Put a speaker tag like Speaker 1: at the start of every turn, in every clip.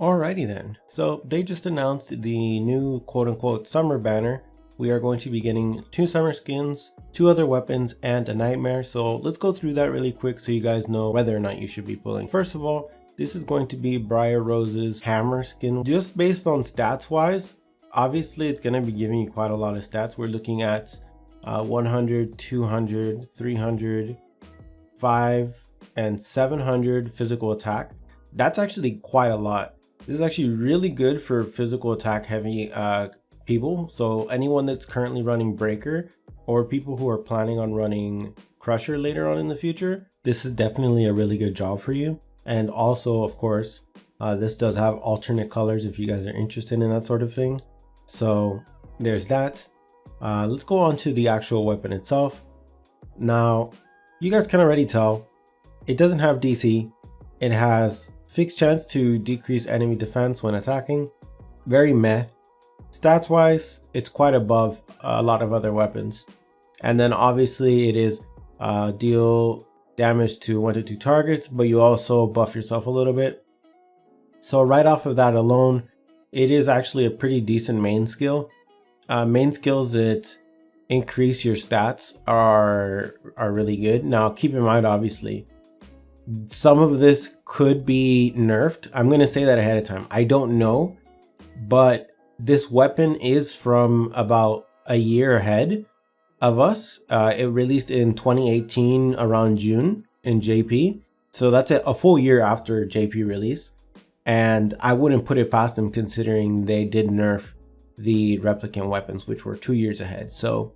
Speaker 1: Alrighty then. So they just announced the new quote-unquote summer banner. We are going to be getting 2 summer skins, 2 other weapons, and a nightmare. So let's go through that really quick so you guys know whether or not you should be pulling. First of all, this is going to be Briar Rose's hammer skin. Just based on stats wise, obviously it's going to be giving you quite a lot of stats. We're looking at 100, 200, 300, 5, and 700 physical attack. That's actually quite a lot. This is actually really good for physical attack heavy people. So anyone that's currently running Breaker or people who are planning on running Crusher later on in the future, this is definitely a really good job for you. And also, of course, this does have alternate colors if you guys are interested in that sort of thing. So there's that. Let's go on to the actual weapon itself. Now, you guys can already tell it doesn't have DC. It has fixed chance to decrease enemy defense when attacking. Very meh. Stats wise, it's quite above a lot of other weapons. And then obviously it is deal damage to 1 to 2 targets, but you also buff yourself a little bit. So right off of that alone, it is actually a pretty decent main skill. Main skills that increase your stats are really good. Now keep in mind, obviously, some of this could be nerfed. I'm going to say that ahead of time. I don't know, but this weapon is from about a year ahead of us. It released in 2018 around June in JP. So that's a full year after JP release. And I wouldn't put it past them considering they did nerf the replicant weapons, which were 2 years ahead. So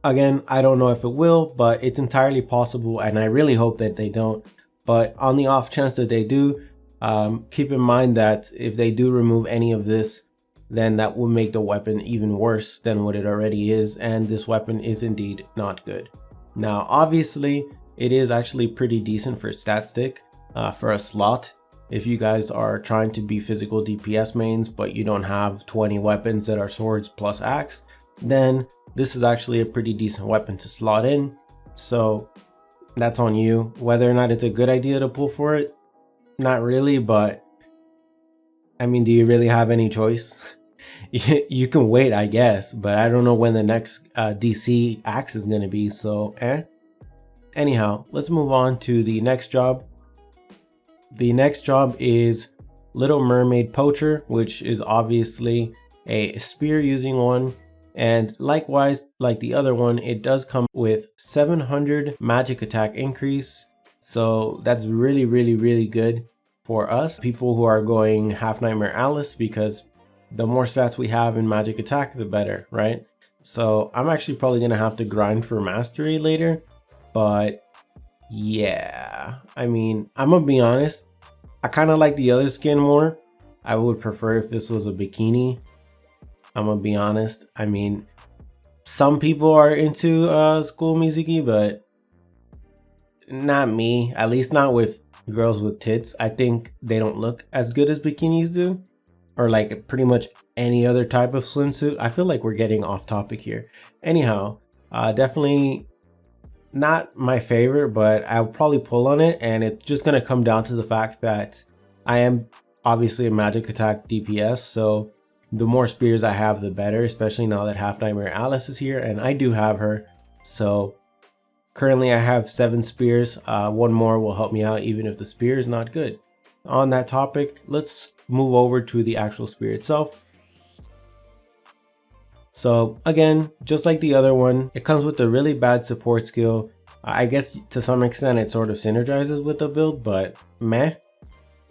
Speaker 1: again, I don't know if it will, but it's entirely possible, and I really hope that they don't. But on the off chance that they do, keep in mind that if they do remove any of this, then that will make the weapon even worse than what it already is, and this weapon is indeed not good. Now, obviously, it is actually pretty decent for stat stick, for a slot. If you guys are trying to be physical DPS mains, but you don't have 20 weapons that are swords plus axe, then this is actually a pretty decent weapon to slot in. So that's on you. Whether or not it's a good idea to pull for it, not really, but I mean, do you really have any choice? You can wait, I guess, but I don't know when the next DC axe is going to be, so Anyhow, let's move on to the next job. The next job is Little Mermaid Poacher, which is obviously a spear using one. And likewise, like the other one, it does come with 700 magic attack increase. So that's really, really, really good for us, people who are going half Nightmare Alice, because the more stats we have in magic attack, the better, right? So I'm actually probably going to have to grind for mastery later. But yeah, I mean, I'm going to be honest. I kind of like the other skin more. I would prefer if this was a bikini. I'm gonna be honest. I mean, some people are into school musiki, but not me. At least not with girls with tits. I think they don't look as good as bikinis do, or like pretty much any other type of swimsuit. I feel like we're getting off topic here. Anyhow, definitely not my favorite, but I'll probably pull on it, and it's just gonna come down to the fact that I am obviously a magic attack DPS, so the more spears I have, the better, especially now that Half Nightmare Alice is here, and I do have her. So currently I have 7 spears. One more will help me out even if the spear is not good. On that topic, let's move over to the actual spear itself. So again, just like the other one, it comes with a really bad support skill. I guess to some extent it sort of synergizes with the build, but meh.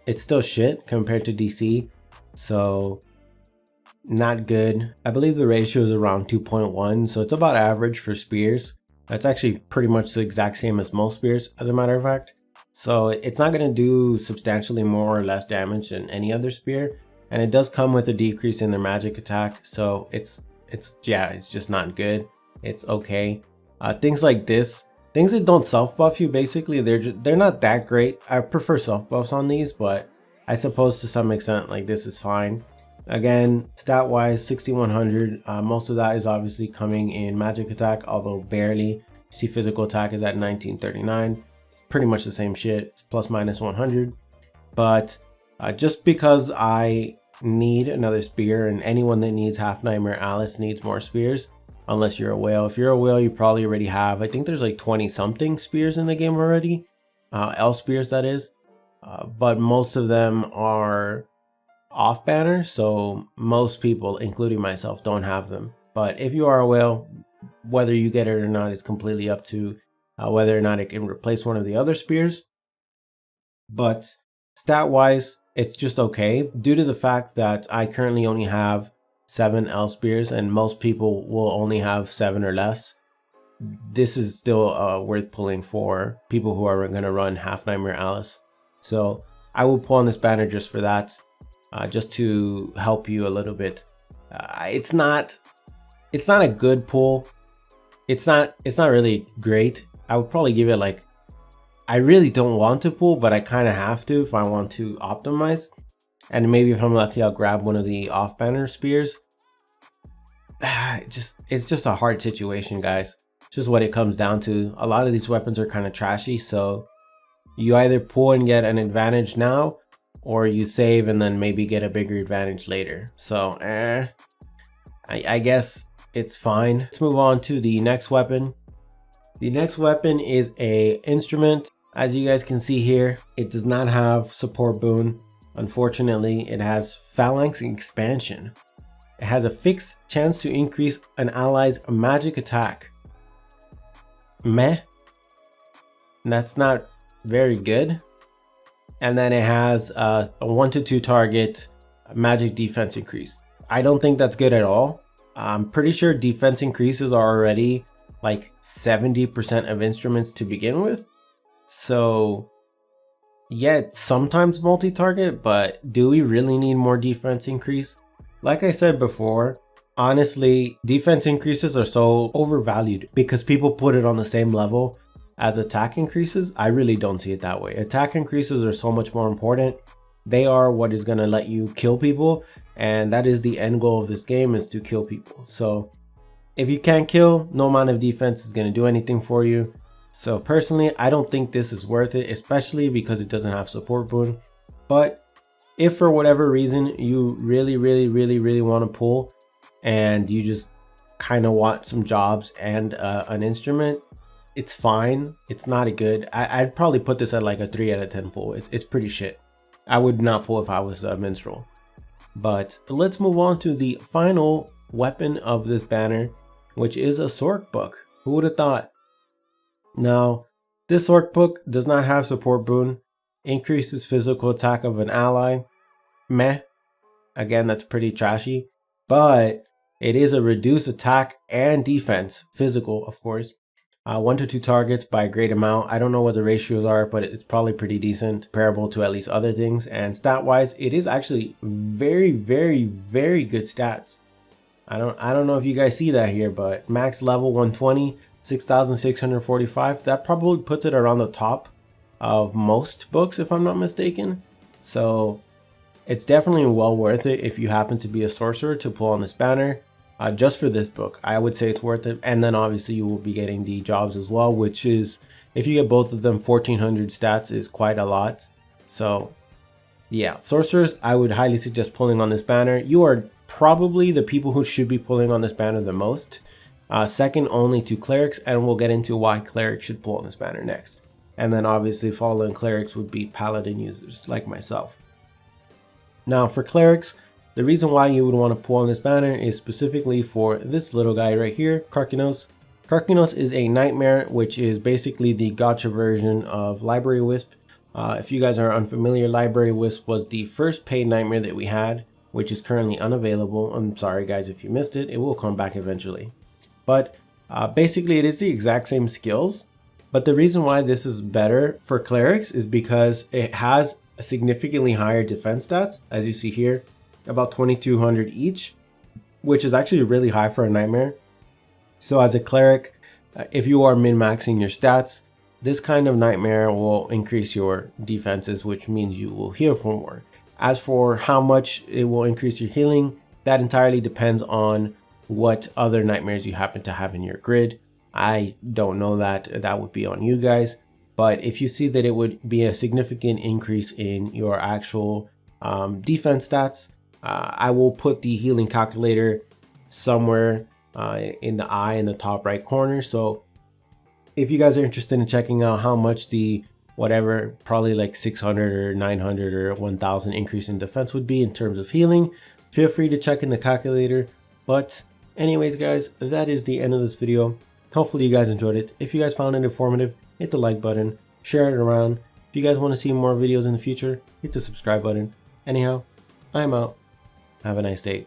Speaker 1: It's still shit compared to DC. So not good. I believe the ratio is around 2.1, so it's about average for spears. That's actually pretty much the exact same as most spears, as a matter of fact. So it's not going to do substantially more or less damage than any other spear, and it does come with a decrease in their magic attack. So it's just not good. It's okay. Things like this, things that don't self buff you, basically, they're not that great. I prefer self buffs on these, but I suppose to some extent like this is fine. Again, stat wise, 6100. Most of that is obviously coming in magic attack, although barely. See, physical attack is at 1939. It's pretty much the same shit. It's plus minus 100. But Just because I need another spear, and anyone that needs half Nightmare Alice needs more spears, unless you're a whale. If you're a whale, you probably already have, I think there's like 20 something spears in the game already, L spears that is, but most of them are off banner, so most people, including myself, don't have them. But if you are a whale, whether you get it or not is completely up to whether or not it can replace one of the other spears. But stat wise, it's just okay due to the fact that I currently only have 7 L spears and most people will only have 7 or less. This is still worth pulling for people who are going to run half Nightmare Alice. So I will pull on this banner just for that, just to help you a little bit. It's not a good pull. It's not really great. I would probably give it like, I really don't want to pull, but I kind of have to if I want to optimize. And maybe if I'm lucky, I'll grab one of the off banner spears. It's just a hard situation, guys. Just what it comes down to. A lot of these weapons are kind of trashy, so you either pull and get an advantage now, or you save and then maybe get a bigger advantage later. So I guess it's fine. Let's move on to the next weapon. The next weapon is a instrument. As you guys can see here, it does not have support boon. Unfortunately, it has phalanx expansion. It has a fixed chance to increase an ally's magic attack. Meh. That's not very good. And then it has a 1 to 2 target magic defense increase. I don't think that's good at all. I'm pretty sure defense increases are already like 70% of instruments to begin with. So yeah, it's sometimes multi-target, but do we really need more defense increase? Like I said before, honestly, defense increases are so overvalued because people put it on the same level as attack increases. I really don't see it that way. Attack increases are so much more important. They are what is going to let you kill people, and that is the end goal of this game, is to kill people. So if you can't kill, no amount of defense is going to do anything for you. So personally, I don't think this is worth it, especially because it doesn't have support boon. But if for whatever reason you really want to pull and you just kind of want some jobs and an instrument, it's fine. It's not a good, I'd probably put this at like a 3 out of 10 pull. It's pretty shit. I would not pull if I was a minstrel. But let's move on to the final weapon of this banner, which is a sword book. Who would have thought? Now, this sword book does not have support boon. Increases physical attack of an ally. Meh. Again, that's pretty trashy. But it is a reduced attack and defense. Physical, of course. 1 to 2 targets by a great amount. I don't know what the ratios are, but it's probably pretty decent, comparable to at least other things. And stat wise, it is actually very good stats. I don't know if you guys see that here, but max level 120, 6,645. That probably puts it around the top of most books, if I'm not mistaken. So it's definitely well worth it if you happen to be a sorcerer to pull on this banner. Just for this book, I would say it's worth it. And then obviously you will be getting the jobs as well, which is, if you get both of them, 1400 stats is quite a lot. So yeah, sorcerers, I would highly suggest pulling on this banner. You are probably the people who should be pulling on this banner the most. Second only to clerics, and we'll get into why clerics should pull on this banner next. And then obviously following clerics would be paladin users like myself. Now for clerics, the reason why you would want to pull on this banner is specifically for this little guy right here, Karkinos. Karkinos is a nightmare, which is basically the gacha version of Library Wisp. If you guys are unfamiliar, Library Wisp was the first paid nightmare that we had, which is currently unavailable. I'm sorry guys if you missed it, it will come back eventually. But basically it is the exact same skills, but the reason why this is better for clerics is because it has a significantly higher defense stats, as you see here, about 2200 each, which is actually really high for a nightmare. So as a cleric, if you are min-maxing your stats, this kind of nightmare will increase your defenses, which means you will heal for more. As for how much it will increase your healing, that entirely depends on what other nightmares you happen to have in your grid. I don't know that. That would be on you guys. But if you see that it would be a significant increase in your actual Defense stats, I will put the healing calculator somewhere in the eye in the top right corner. So if you guys are interested in checking out how much the whatever, probably like 600 or 900 or 1000 increase in defense would be in terms of healing, feel free to check in the calculator. But anyways guys, that is the end of this video. Hopefully you guys enjoyed it. If you guys found it informative, hit the like button, share it around. If you guys want to see more videos in the future, hit the subscribe button. Anyhow, I'm out. Have a nice day.